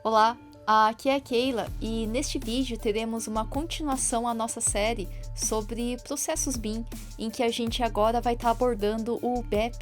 Olá, aqui é a Keila e neste vídeo teremos uma continuação à nossa série sobre processos BIM, em que a gente agora vai estar abordando o BEP,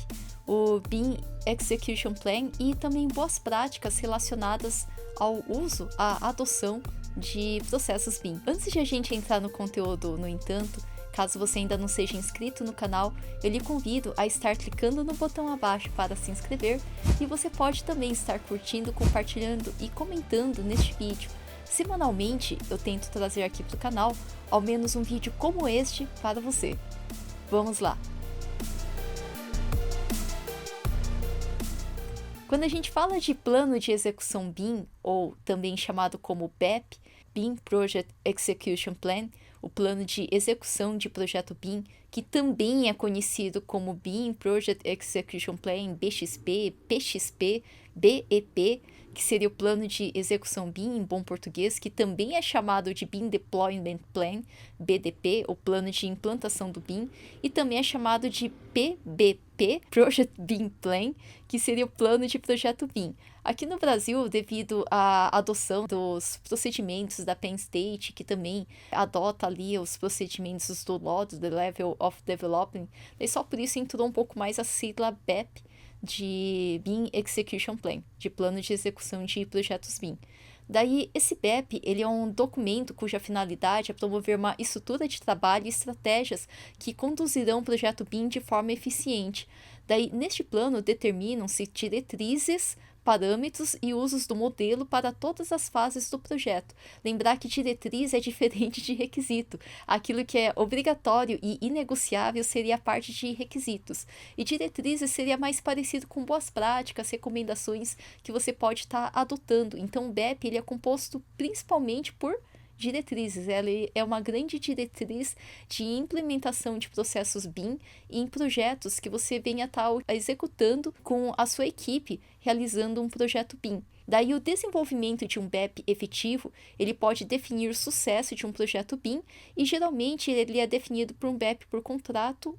o BIM Execution Plan, e também boas práticas relacionadas ao uso, à adoção de processos BIM. Antes de a gente entrar no conteúdo, no entanto, caso você ainda não seja inscrito no canal, eu lhe convido a estar clicando no botão abaixo para se inscrever, e você pode também estar curtindo, compartilhando e comentando neste vídeo. Semanalmente eu tento trazer aqui para o canal ao menos um vídeo como este para você. Vamos lá! Quando a gente fala de plano de execução BIM, ou também chamado como BEP, BIM Project Execution Plan, o plano de execução de projeto BIM, que também é conhecido como BIM Project Execution Plan, BXP, PXP, BEP, que seria o plano de execução BIM em bom português, que também é chamado de BIM Deployment Plan, BDP, o plano de implantação do BIM, e também é chamado de PBP, Project BIM Plan, que seria o plano de projeto BIM. Aqui no Brasil, devido à adoção dos procedimentos da Penn State, que também adota ali os procedimentos do LOD, do Level of Development, e só por isso entrou um pouco mais a sigla BEP, de BIM Execution Plan, de plano de execução de projetos BIM. Daí, esse BEP, ele é um documento cuja finalidade é promover uma estrutura de trabalho e estratégias que conduzirão o projeto BIM de forma eficiente. Daí, neste plano, determinam-se diretrizes, parâmetros e usos do modelo para todas as fases do projeto. Lembrar que diretriz é diferente de requisito. Aquilo que é obrigatório e inegociável seria a parte de requisitos. E diretrizes seria mais parecido com boas práticas, recomendações que você pode estar adotando. Então, o BEP ele é composto principalmente por diretrizes. Ela é uma grande diretriz de implementação de processos BIM em projetos que você venha estar executando com a sua equipe, realizando um projeto BIM. Daí, o desenvolvimento de um BEP efetivo, ele pode definir o sucesso de um projeto BIM, e geralmente ele é definido por um BEP por contrato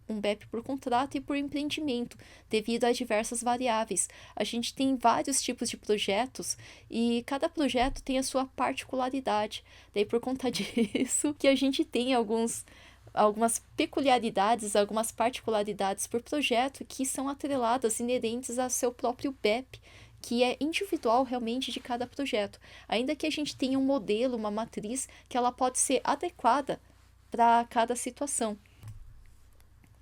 e por empreendimento, devido a diversas variáveis. A gente tem vários tipos de projetos e cada projeto tem a sua particularidade. Daí, por conta disso, que a gente tem algumas peculiaridades, algumas particularidades por projeto que são atreladas, inerentes ao seu próprio BEP, que é individual realmente de cada projeto. Ainda que a gente tenha um modelo, uma matriz, que ela pode ser adequada para cada situação.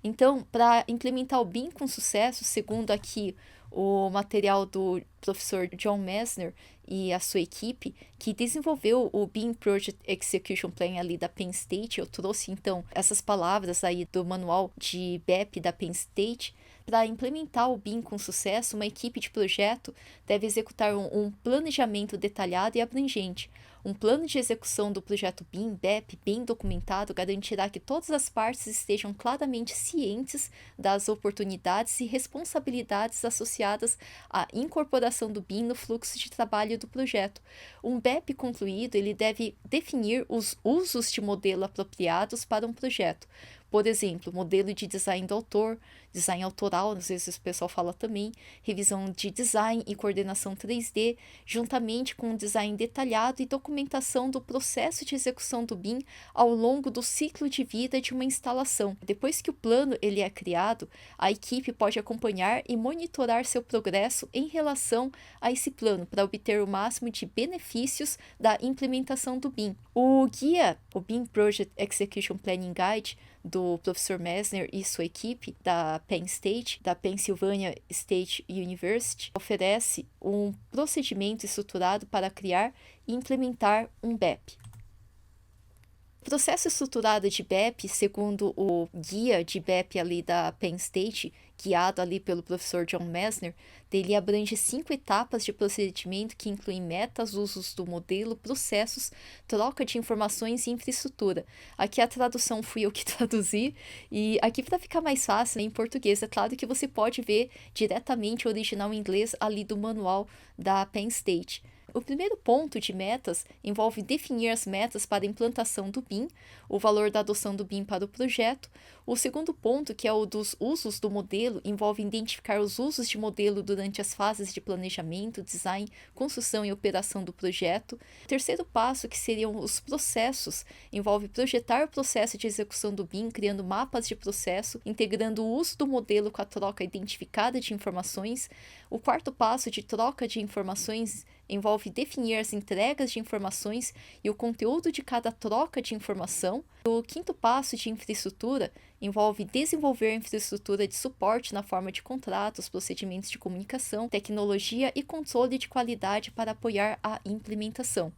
Então, para implementar o BIM com sucesso, segundo aqui o material do professor John Messner e a sua equipe, que desenvolveu o BIM Project Execution Plan ali da Penn State, eu trouxe então essas palavras aí do manual de BEP da Penn State. Para implementar o BIM com sucesso, uma equipe de projeto deve executar um planejamento detalhado e abrangente. Um plano de execução do projeto BIM, BEP, bem documentado, garantirá que todas as partes estejam claramente cientes das oportunidades e responsabilidades associadas à incorporação do BIM no fluxo de trabalho do projeto. Um BEP concluído, ele deve definir os usos de modelo apropriados para um projeto. Por exemplo, modelo de design do autor, design autoral, às vezes o pessoal fala também, revisão de design e coordenação 3D, juntamente com um design detalhado e documentação do processo de execução do BIM ao longo do ciclo de vida de uma instalação. Depois que o plano ele é criado, a equipe pode acompanhar e monitorar seu progresso em relação a esse plano para obter o máximo de benefícios da implementação do BIM. O guia, o BIM Project Execution Planning Guide, do professor Messner e sua equipe da Penn State, da Pennsylvania State University, oferece um procedimento estruturado para criar e implementar um BEP. O processo estruturado de BEP, segundo o guia de BEP ali da Penn State, guiado ali pelo professor John Messner, ele abrange 5 etapas de procedimento que incluem metas, usos do modelo, processos, troca de informações e infraestrutura. Aqui a tradução fui eu que traduzi, e aqui para ficar mais fácil em português, é claro que você pode ver diretamente o original em inglês ali do manual da Penn State. O primeiro ponto de metas envolve definir as metas para a implantação do BIM, o valor da adoção do BIM para o projeto. O segundo ponto, que é o dos usos do modelo, envolve identificar os usos de modelo durante as fases de planejamento, design, construção e operação do projeto. O terceiro passo, que seriam os processos, envolve projetar o processo de execução do BIM, criando mapas de processo, integrando o uso do modelo com a troca identificada de informações. O quarto passo, de troca de informações, envolve definir as entregas de informações e o conteúdo de cada troca de informação. O quinto passo, de infraestrutura, envolve desenvolver a infraestrutura de suporte na forma de contratos, procedimentos de comunicação, tecnologia e controle de qualidade para apoiar a implementação.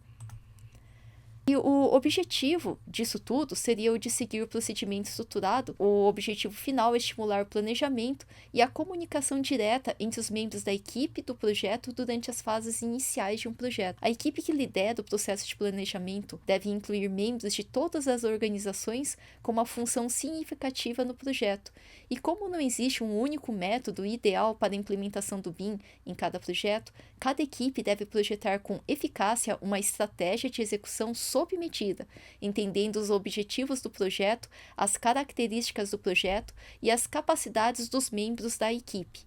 E o objetivo disso tudo seria o de seguir o procedimento estruturado. O objetivo final é estimular o planejamento e a comunicação direta entre os membros da equipe do projeto durante as fases iniciais de um projeto. A equipe que lidera o processo de planejamento deve incluir membros de todas as organizações com uma função significativa no projeto. E como não existe um único método ideal para a implementação do BIM em cada projeto, cada equipe deve projetar com eficácia uma estratégia de execução sob medida, entendendo os objetivos do projeto, as características do projeto e as capacidades dos membros da equipe.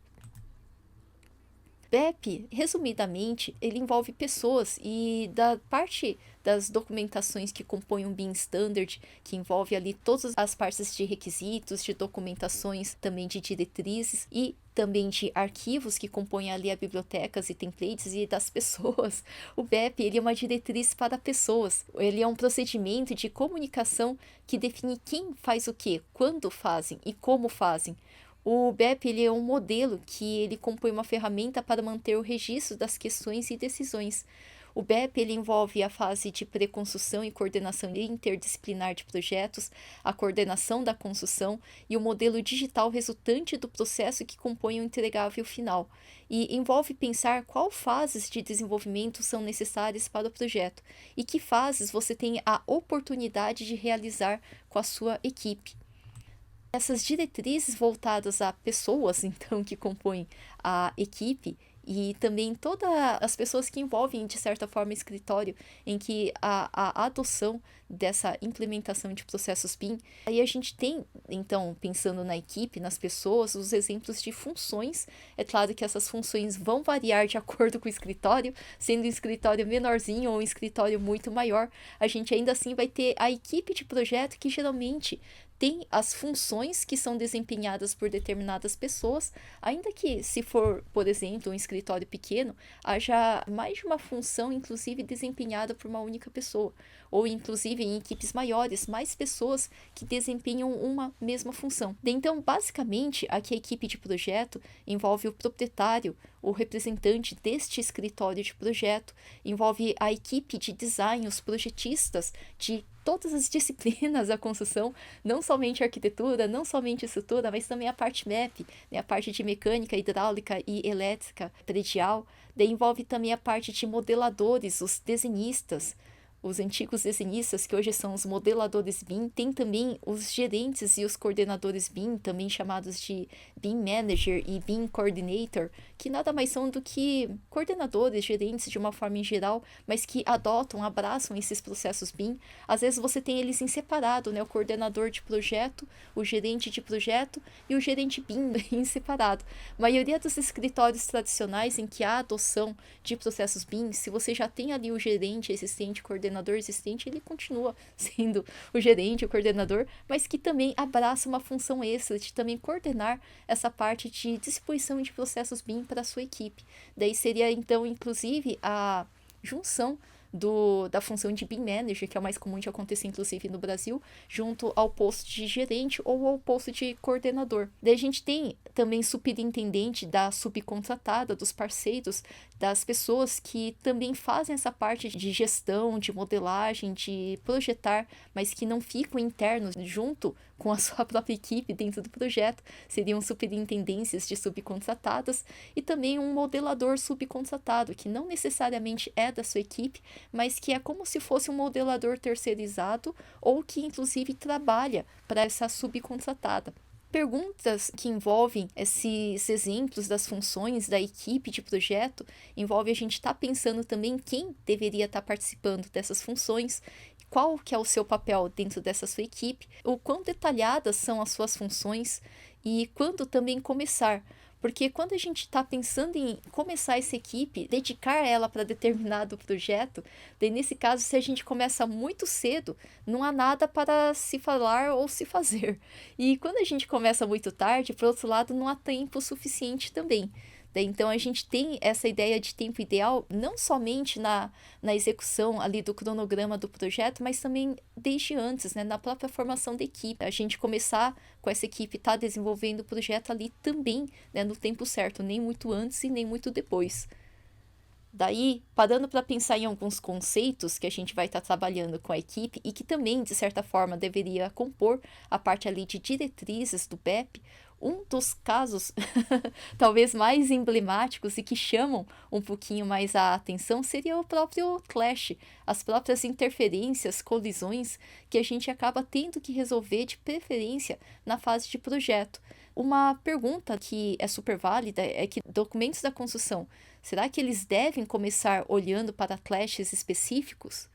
BEP, resumidamente, ele envolve pessoas e da parte das documentações que compõem um BIM Standard, que envolve ali todas as partes de requisitos, de documentações, também de diretrizes e também de arquivos que compõem ali as bibliotecas e templates e das pessoas. O BEP, ele é uma diretriz para pessoas. Ele é um procedimento de comunicação que define quem faz o quê, quando fazem e como fazem. O BEP, ele é um modelo que ele compõe uma ferramenta para manter o registro das questões e decisões. O BEP, ele envolve a fase de pré-construção e coordenação interdisciplinar de projetos, a coordenação da construção e o modelo digital resultante do processo que compõe o entregável final. E envolve pensar qual fases de desenvolvimento são necessárias para o projeto e que fases você tem a oportunidade de realizar com a sua equipe. Essas diretrizes voltadas a pessoas, então, que compõem a equipe e também todas as pessoas que envolvem, de certa forma, o escritório, em que a adoção dessa implementação de processos BIM. Aí a gente tem, então, pensando na equipe, nas pessoas, os exemplos de funções. É claro que essas funções vão variar de acordo com o escritório, sendo um escritório menorzinho ou um escritório muito maior, a gente ainda assim vai ter a equipe de projeto que geralmente tem as funções que são desempenhadas por determinadas pessoas, ainda que, se for, por exemplo, um escritório pequeno, haja mais de uma função, inclusive, desempenhada por uma única pessoa. Ou, inclusive, em equipes maiores, mais pessoas que desempenham uma mesma função. Então, basicamente, aqui a equipe de projeto envolve o proprietário, o representante deste escritório de projeto, envolve a equipe de design, os projetistas de todas as disciplinas da construção, não somente arquitetura, não somente estrutura, mas também a parte MEP, né, a parte de mecânica, hidráulica e elétrica predial. Daí envolve também a parte de modeladores, os desenhistas, os antigos desenhistas, que hoje são os modeladores BIM. Tem também os gerentes e os coordenadores BIM, também chamados de BIM Manager e BIM Coordinator, que nada mais são do que coordenadores, gerentes de uma forma em geral, mas que adotam, abraçam esses processos BIM. Às vezes você tem eles em separado, né? O coordenador de projeto, o gerente de projeto e o gerente BIM em separado. A maioria dos escritórios tradicionais em que há adoção de processos BIM, se você já tem ali o gerente existente, coordenador existente, ele continua sendo o gerente, o coordenador, mas que também abraça uma função extra de também coordenar essa parte de distribuição de processos BIM para a sua equipe. Daí seria, então, inclusive, a junção da função de BIM Manager, que é o mais comum de acontecer, inclusive, no Brasil, junto ao posto de gerente ou ao posto de coordenador. Daí a gente tem também superintendente da subcontratada, dos parceiros, das pessoas que também fazem essa parte de gestão, de modelagem, de projetar, mas que não ficam internos junto com a sua própria equipe dentro do projeto. Seriam superintendências de subcontratadas e também um modelador subcontratado, que não necessariamente é da sua equipe, mas que é como se fosse um modelador terceirizado ou que inclusive trabalha para essa subcontratada. perguntas que envolvem esses exemplos das funções da equipe de projeto, envolve a gente estar pensando também quem deveria estar participando dessas funções, qual que é o seu papel dentro dessa sua equipe, o quão detalhadas são as suas funções e quando também começar. Porque quando a gente está pensando em começar essa equipe, dedicar ela para determinado projeto, daí nesse caso, se a gente começa muito cedo, não há nada para se falar ou se fazer. E quando a gente começa muito tarde, por outro lado, não há tempo suficiente também. Então, a gente tem essa ideia de tempo ideal não somente na execução ali do cronograma do projeto, mas também desde antes, né, na própria formação da equipe. A gente começar com essa equipe, tá desenvolvendo o projeto ali também, né, no tempo certo, nem muito antes e nem muito depois. Daí, parando para pensar em alguns conceitos que a gente vai estar trabalhando com a equipe e que também, de certa forma, deveria compor a parte ali de diretrizes do BEP, um dos casos talvez mais emblemáticos e que chamam um pouquinho mais a atenção seria o próprio clash, as próprias interferências, colisões que a gente acaba tendo que resolver de preferência na fase de projeto. Uma pergunta que é super válida é que documentos da construção, será que eles devem começar olhando para clashes específicos?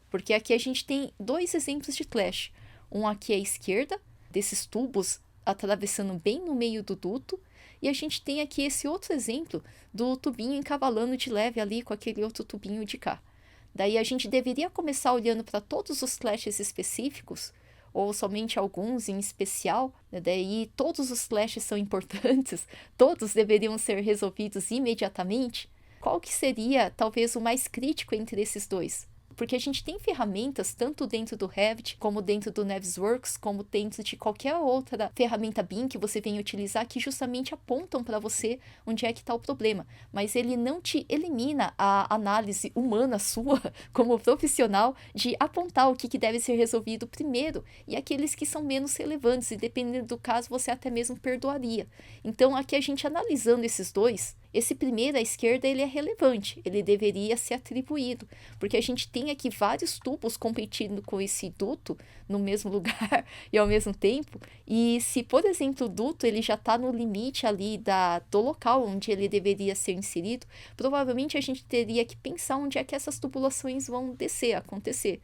Porque aqui a gente tem dois exemplos de clash. Um aqui à esquerda, desses tubos atravessando bem no meio do duto, e a gente tem aqui esse outro exemplo do tubinho encavalando de leve ali com aquele outro tubinho de cá. Daí a gente deveria começar olhando para todos os clashes específicos, ou somente alguns em especial, né? Daí todos os clashes são importantes, todos deveriam ser resolvidos imediatamente. Qual que seria talvez o mais crítico entre esses dois? Porque a gente tem ferramentas tanto dentro do Revit, como dentro do Navisworks, como dentro de qualquer outra ferramenta BIM que você venha utilizar, que justamente apontam para você onde é que está o problema. Mas ele não te elimina a análise humana sua, como profissional, de apontar o que deve ser resolvido primeiro, e aqueles que são menos relevantes, e dependendo do caso, você até mesmo perdoaria. Então, aqui a gente analisando esses dois, esse primeiro à esquerda ele é relevante, ele deveria ser atribuído, porque a gente tem aqui vários tubos competindo com esse duto no mesmo lugar e ao mesmo tempo, e se, por exemplo, o duto ele já está no limite ali do local onde ele deveria ser inserido, provavelmente a gente teria que pensar onde é que essas tubulações vão descer, acontecer.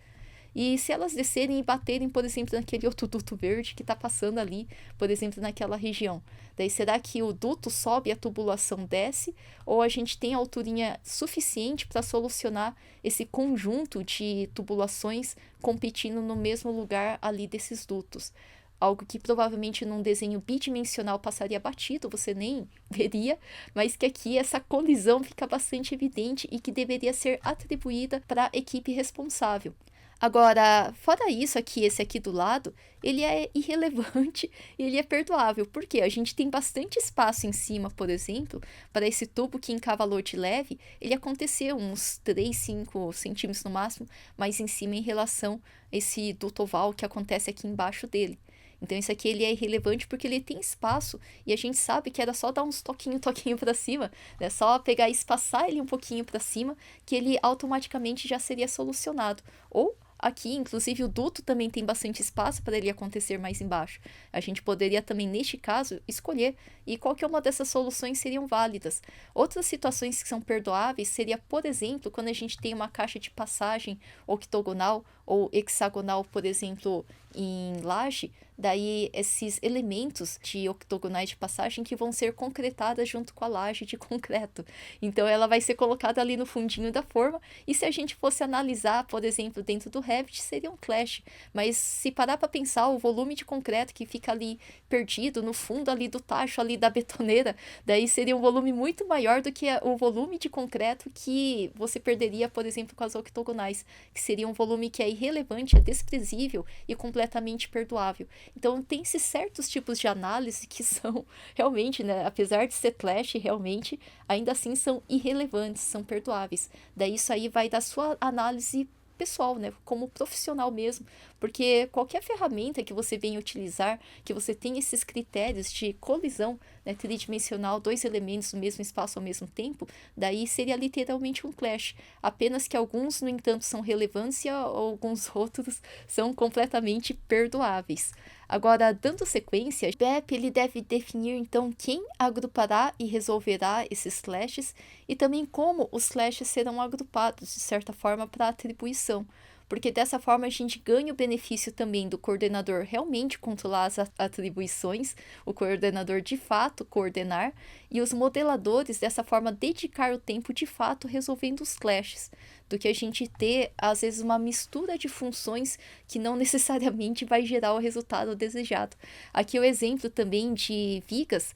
E se elas descerem e baterem, por exemplo, naquele outro duto verde que está passando ali, por exemplo, naquela região, daí será que o duto sobe e a tubulação desce? Ou a gente tem alturinha suficiente para solucionar esse conjunto de tubulações competindo no mesmo lugar ali desses dutos? Algo que provavelmente num desenho bidimensional passaria batido, você nem veria, mas que aqui essa colisão fica bastante evidente e que deveria ser atribuída para a equipe responsável. Agora, fora isso aqui, esse aqui do lado, ele é irrelevante e ele é perdoável, porque a gente tem bastante espaço em cima, por exemplo, para esse tubo que encavalou de leve, ele aconteceu uns 3, 5 centímetros no máximo, mais em cima em relação a esse duto oval que acontece aqui embaixo dele. Então isso aqui ele é irrelevante porque ele tem espaço e a gente sabe que era só dar uns toquinho para cima, né? Só pegar e espaçar ele um pouquinho para cima que ele automaticamente já seria solucionado. Ou aqui, inclusive, o duto também tem bastante espaço para ele acontecer mais embaixo. A gente poderia também, neste caso, escolher e qualquer uma dessas soluções seriam válidas. Outras situações que são perdoáveis seria, por exemplo, quando a gente tem uma caixa de passagem octogonal ou hexagonal, por exemplo, em laje, daí esses elementos de octogonais de passagem que vão ser concretadas junto com a laje de concreto. Então ela vai ser colocada ali no fundinho da forma, e se a gente fosse analisar, por exemplo, dentro do Revit, seria um clash. Mas se parar para pensar, o volume de concreto que fica ali perdido no fundo ali do tacho ali da betoneira, daí seria um volume muito maior do que o volume de concreto que você perderia, por exemplo, com as octogonais, que seria um volume que é irrelevante, é desprezível e completamente perdoável. Então tem esses certos tipos de análise que são realmente, né, apesar de ser clash, realmente, ainda assim são irrelevantes, são perdoáveis. Daí isso aí vai da sua análise pessoal, né, como profissional mesmo, porque qualquer ferramenta que você venha utilizar, que você tenha esses critérios de colisão, né, tridimensional, dois elementos no mesmo espaço ao mesmo tempo, daí seria literalmente um clash. Apenas que alguns, no entanto, são relevantes e alguns outros são completamente perdoáveis. Agora, dando sequência, o BEP ele deve definir então quem agrupará e resolverá esses clashes e também como os clashes serão agrupados, de certa forma, para atribuição. Porque dessa forma a gente ganha o benefício também do coordenador realmente controlar as atribuições, o coordenador de fato coordenar, e os modeladores dessa forma dedicar o tempo de fato resolvendo os clashes, do que a gente ter às vezes uma mistura de funções que não necessariamente vai gerar o resultado desejado. Aqui o exemplo também de vigas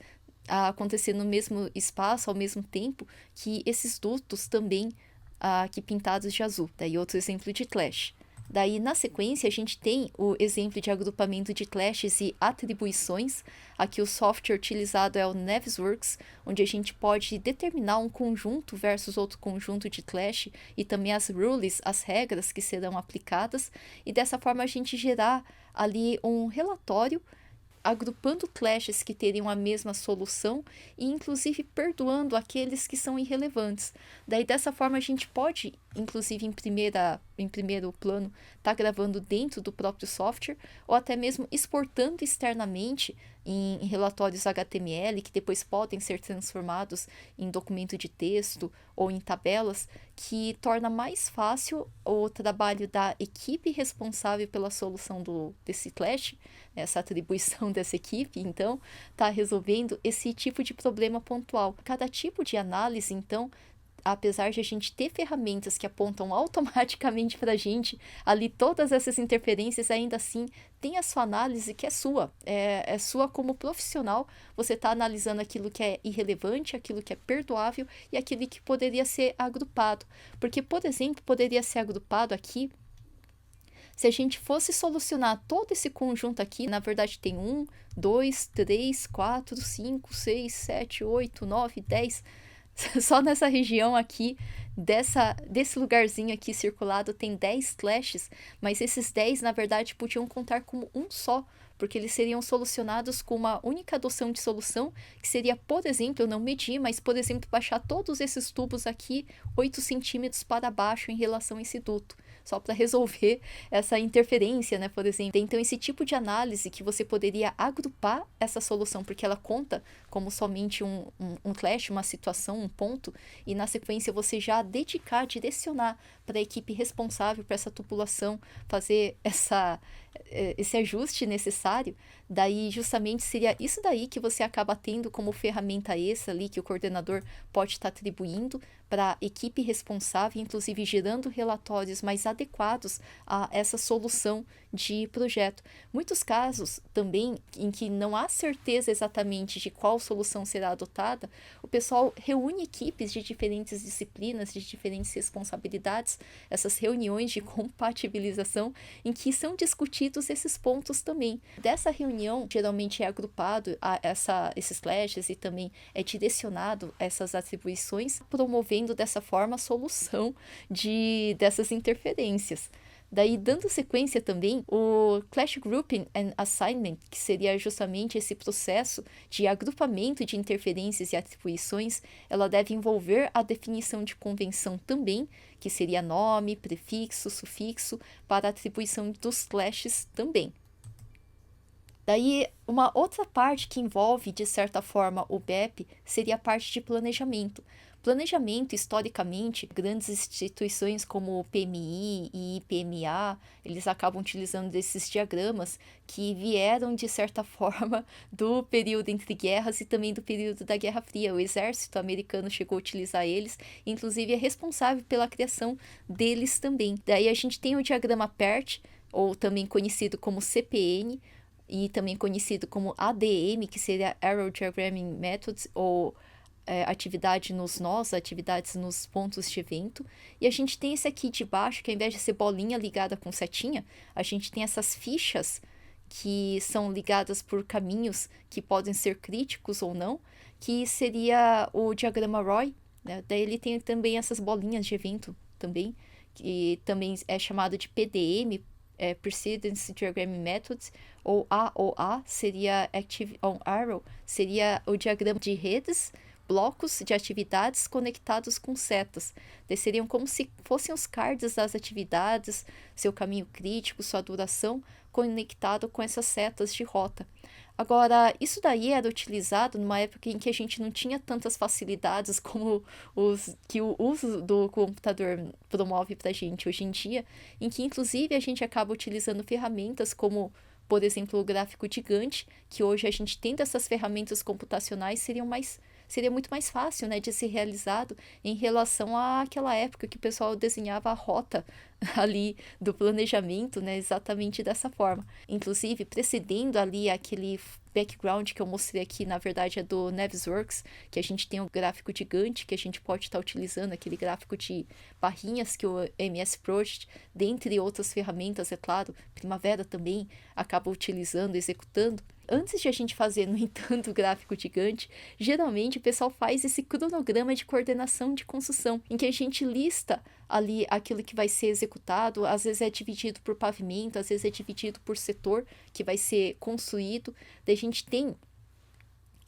acontecer no mesmo espaço ao mesmo tempo que esses dutos também aqui pintados de azul. Daí outro exemplo de clash. Daí, na sequência, a gente tem o exemplo de agrupamento de clashes e atribuições. Aqui o software utilizado é o Navisworks, onde a gente pode determinar um conjunto versus outro conjunto de clash e também as rules, as regras que serão aplicadas. E dessa forma a gente gerar ali um relatório agrupando clashes que teriam a mesma solução e inclusive perdoando aqueles que são irrelevantes. Daí dessa forma a gente pode, inclusive em primeiro plano, estar gravando dentro do próprio software ou até mesmo exportando externamente em relatórios HTML que depois podem ser transformados em documento de texto ou em tabelas, que torna mais fácil o trabalho da equipe responsável pela solução desse clash, essa atribuição dessa equipe, então, está resolvendo esse tipo de problema pontual. Cada tipo de análise, então, apesar de a gente ter ferramentas que apontam automaticamente para a gente ali todas essas interferências, ainda assim tem a sua análise que é sua. É sua como profissional, você está analisando aquilo que é irrelevante, aquilo que é perdoável e aquilo que poderia ser agrupado. Porque, por exemplo, poderia ser agrupado aqui se a gente fosse solucionar todo esse conjunto aqui. Na verdade tem 1, 2, 3, 4, 5, 6, 7, 8, 9, 10... Só nessa região aqui, desse lugarzinho aqui circulado, tem 10 clashes, mas esses 10, na verdade, podiam contar como um só, porque eles seriam solucionados com uma única adoção de solução, que seria, por exemplo, eu não medir, mas, por exemplo, baixar todos esses tubos aqui 8 centímetros para baixo em relação a esse duto, só para resolver essa interferência, né, por exemplo. Então, esse tipo de análise que você poderia agrupar essa solução, porque ela conta como somente um clash, uma situação, um ponto, e na sequência você já dedicar, direcionar para a equipe responsável para essa tubulação, fazer esse ajuste necessário, daí justamente seria isso daí que você acaba tendo como ferramenta extra ali, que o coordenador pode estar atribuindo para a equipe responsável, inclusive gerando relatórios mais adequados a essa solução de projeto. Muitos casos também em que não há certeza exatamente de qual solução será adotada, o pessoal reúne equipes de diferentes disciplinas, de diferentes responsabilidades, essas reuniões de compatibilização em que são discutidos esses pontos também. Dessa reunião, geralmente é agrupado esses clashes e também é direcionado a essas atribuições, promovendo dessa forma a solução dessas interferências. Daí, dando sequência também, o Clash Grouping and Assignment, que seria justamente esse processo de agrupamento de interferências e atribuições, ela deve envolver a definição de convenção também, que seria nome, prefixo, sufixo, para a atribuição dos clashes também. Daí, uma outra parte que envolve, de certa forma, o BEP seria a parte de planejamento. Planejamento, historicamente, grandes instituições como o PMI e IPMA, eles acabam utilizando desses diagramas que vieram, de certa forma, do período entre guerras e também do período da Guerra Fria. O exército americano chegou a utilizar eles, inclusive é responsável pela criação deles também. Daí a gente tem o diagrama PERT, ou também conhecido como CPN, e também conhecido como ADM, que seria Arrow Diagramming Methods, ou atividade nos nós, atividades nos pontos de evento. E a gente tem esse aqui de baixo, que ao invés de ser bolinha ligada com setinha, a gente tem essas fichas que são ligadas por caminhos que podem ser críticos ou não, que seria o diagrama ROI, né? Daí ele tem também essas bolinhas de evento também, que também é chamado de PDM, Precedence Diagram Methods, ou AOA, seria Active on Arrow, seria o diagrama de redes, blocos de atividades conectados com setas. Eles seriam como se fossem os cards das atividades, seu caminho crítico, sua duração, conectado com essas setas de rota. Agora, isso daí era utilizado numa época em que a gente não tinha tantas facilidades como que o uso do computador promove para a gente hoje em dia, em que inclusive a gente acaba utilizando ferramentas como, por exemplo, o gráfico gigante, que hoje a gente tendo essas ferramentas computacionais seria muito mais fácil, né, de ser realizado em relação àquela época que o pessoal desenhava a rota ali do planejamento, né, exatamente dessa forma. Inclusive, precedendo ali aquele background que eu mostrei aqui, na verdade é do Navisworks, que a gente tem um gráfico gigante que a gente pode estar utilizando, aquele gráfico de barrinhas que o MS Project, dentre outras ferramentas, é claro, Primavera também acaba utilizando, executando. Antes de a gente fazer, no entanto, o gráfico gigante, geralmente o pessoal faz esse cronograma de coordenação de construção, em que a gente lista ali aquilo que vai ser executado, às vezes é dividido por pavimento, às vezes é dividido por setor que vai ser construído. Daí a gente tem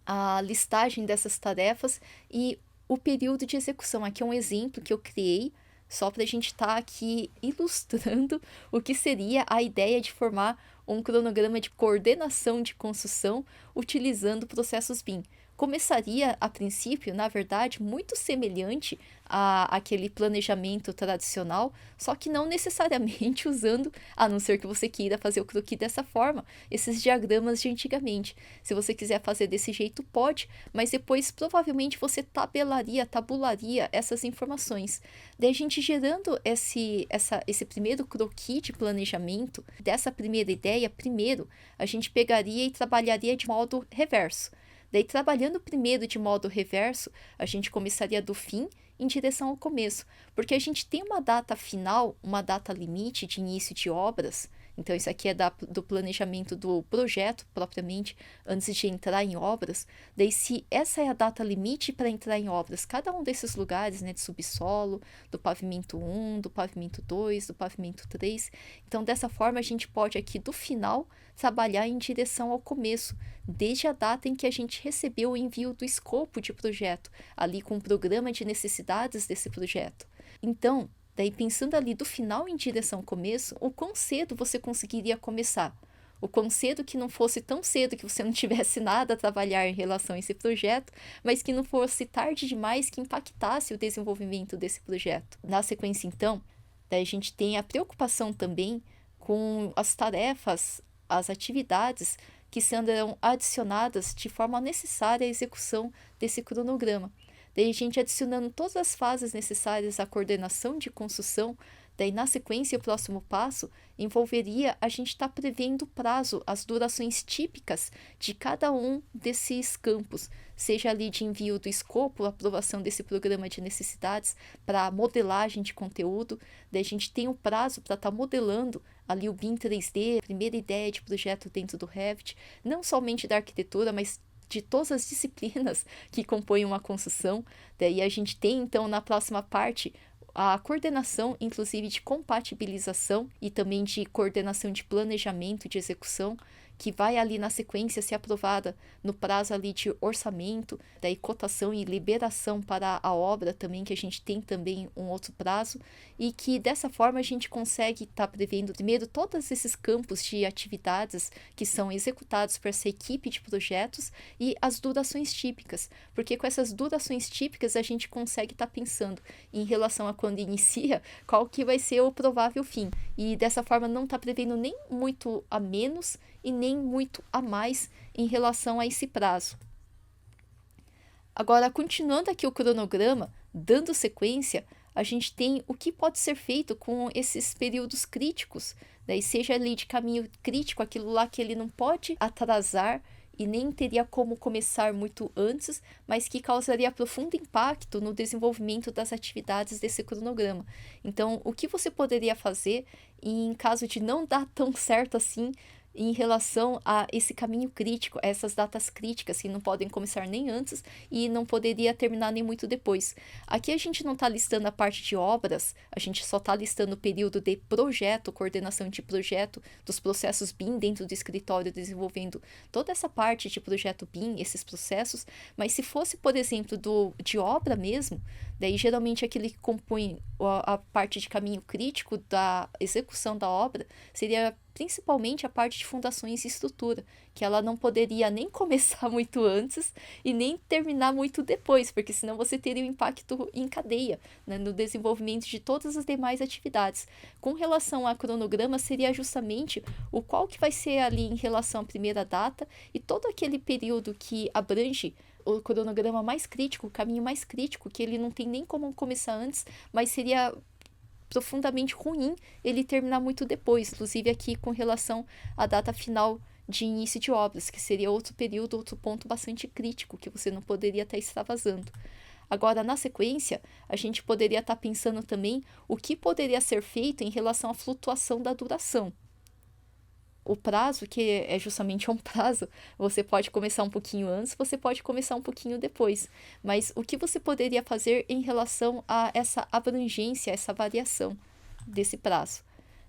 a listagem dessas tarefas e o período de execução. Aqui é um exemplo que eu criei, só para a gente estar aqui ilustrando o que seria a ideia de formar um cronograma de coordenação de construção utilizando processos BIM. Começaria, a princípio, na verdade, muito semelhante àquele planejamento tradicional, só que não necessariamente usando, a não ser que você queira fazer o croquis dessa forma, esses diagramas de antigamente. Se você quiser fazer desse jeito, pode, mas depois provavelmente você tabularia essas informações. Daí a gente gerando esse primeiro croquis de planejamento, dessa primeira ideia, primeiro a gente pegaria e trabalharia de modo reverso. Daí, trabalhando primeiro de modo reverso, a gente começaria do fim em direção ao começo, porque a gente tem uma data final, uma data limite de início de obras. Então, isso aqui é do planejamento do projeto, propriamente, antes de entrar em obras. Daí, se essa é a data limite para entrar em obras, cada um desses lugares, né, de subsolo, do pavimento 1, do pavimento 2, do pavimento 3. Então, dessa forma, a gente pode aqui, do final, trabalhar em direção ao começo, desde a data em que a gente recebeu o envio do escopo de projeto, ali com o programa de necessidades desse projeto. Então, daí pensando ali do final em direção ao começo, o quão cedo você conseguiria começar? O quão cedo que não fosse tão cedo que você não tivesse nada a trabalhar em relação a esse projeto, mas que não fosse tarde demais que impactasse o desenvolvimento desse projeto. Na sequência, então, daí a gente tem a preocupação também com as tarefas, as atividades que serão adicionadas de forma necessária à execução desse cronograma. Daí a gente adicionando todas as fases necessárias à coordenação de construção, daí na sequência o próximo passo envolveria a gente estar prevendo o prazo, as durações típicas de cada um desses campos, seja ali de envio do escopo, aprovação desse programa de necessidades para modelagem de conteúdo, daí a gente tem um prazo para estar modelando ali o BIM 3D, a primeira ideia de projeto dentro do Revit, não somente da arquitetura, mas de todas as disciplinas que compõem uma construção. Daí a gente tem, então, na próxima parte, a coordenação, inclusive de compatibilização e também de coordenação de planejamento e de execução, que vai ali na sequência ser aprovada no prazo ali de orçamento, daí cotação e liberação para a obra também, que a gente tem também um outro prazo, e que dessa forma a gente consegue estar prevendo primeiro todos esses campos de atividades que são executados por essa equipe de projetos e as durações típicas, porque com essas durações típicas a gente consegue estar pensando em relação a quando inicia, qual que vai ser o provável fim, e dessa forma não está prevendo nem muito a menos e nem muito a mais em relação a esse prazo. Agora, continuando aqui o cronograma, dando sequência, a gente tem o que pode ser feito com esses períodos críticos, daí seja ali de caminho crítico, aquilo lá que ele não pode atrasar e nem teria como começar muito antes, mas que causaria profundo impacto no desenvolvimento das atividades desse cronograma. Então, o que você poderia fazer em caso de não dar tão certo assim, em relação a esse caminho crítico, a essas datas críticas que não podem começar nem antes e não poderia terminar nem muito depois. Aqui a gente não está listando a parte de obras, a gente só está listando o período de projeto, coordenação de projeto, dos processos BIM dentro do escritório, desenvolvendo toda essa parte de projeto BIM, esses processos, mas se fosse, por exemplo, de obra mesmo, daí geralmente aquele que compõe a parte de caminho crítico da execução da obra seria principalmente a parte de fundações e estrutura, que ela não poderia nem começar muito antes e nem terminar muito depois, porque senão você teria um impacto em cadeia, né, no desenvolvimento de todas as demais atividades. Com relação a cronograma, seria justamente o qual que vai ser ali em relação à primeira data e todo aquele período que abrange o cronograma mais crítico, o caminho mais crítico, que ele não tem nem como começar antes, mas seria profundamente ruim ele terminar muito depois, inclusive aqui com relação à data final de início de obras, que seria outro período, outro ponto bastante crítico que você não poderia estar extravasando. Agora, na sequência, a gente poderia estar pensando também o que poderia ser feito em relação à flutuação da duração. O prazo, que é justamente um prazo, você pode começar um pouquinho antes, você pode começar um pouquinho depois. Mas o que você poderia fazer em relação a essa abrangência, essa variação desse prazo?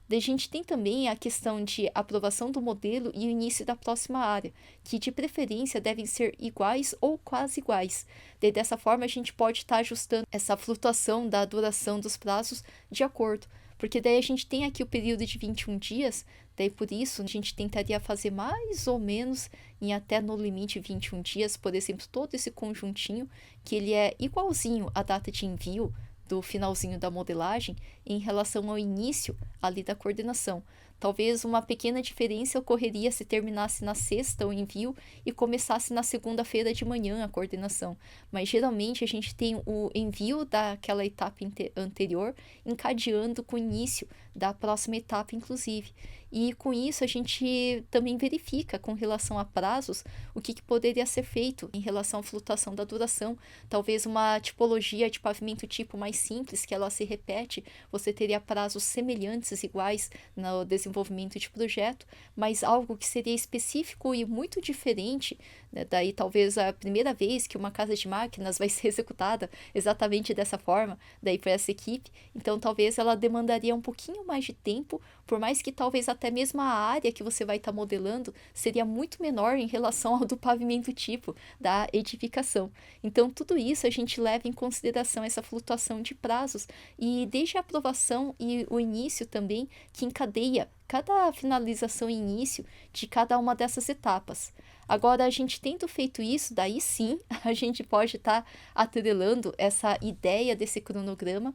Daí a gente tem também a questão de aprovação do modelo e o início da próxima área, que de preferência devem ser iguais ou quase iguais. Daí dessa forma a gente pode estar ajustando essa flutuação da duração dos prazos de acordo. Porque daí a gente tem aqui o período de 21 dias, daí por isso a gente tentaria fazer mais ou menos em até no limite 21 dias, por exemplo, todo esse conjuntinho, que ele é igualzinho à data de envio do finalzinho da modelagem em relação ao início ali da coordenação. Talvez uma pequena diferença ocorreria se terminasse na sexta o envio e começasse na segunda-feira de manhã a coordenação. Mas geralmente a gente tem o envio daquela etapa anterior encadeando com o início da próxima etapa, inclusive. E com isso a gente também verifica com relação a prazos o que poderia ser feito em relação à flutuação da duração. Talvez uma tipologia de pavimento tipo mais simples, que ela se repete, você teria prazos semelhantes, iguais no desenvolvimento de projeto, mas algo que seria específico e muito diferente, né? Daí talvez a primeira vez que uma casa de máquinas vai ser executada exatamente dessa forma, daí para essa equipe, então talvez ela demandaria um pouquinho mais de tempo, por mais que talvez até mesmo a área que você vai estar modelando seria muito menor em relação ao do pavimento tipo da edificação. Então tudo isso a gente leva em consideração essa flutuação de prazos e desde a aprovação e o início também que encadeia cada finalização e início de cada uma dessas etapas. Agora, a gente tendo feito isso, daí sim, a gente pode estar atrelando essa ideia desse cronograma,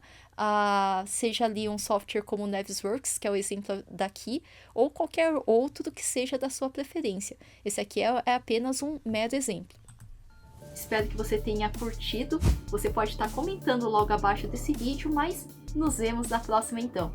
seja ali um software como o Navisworks, que é o exemplo daqui, ou qualquer outro que seja da sua preferência. Esse aqui é apenas um mero exemplo. Espero que você tenha curtido. Você pode estar comentando logo abaixo desse vídeo, mas nos vemos na próxima então.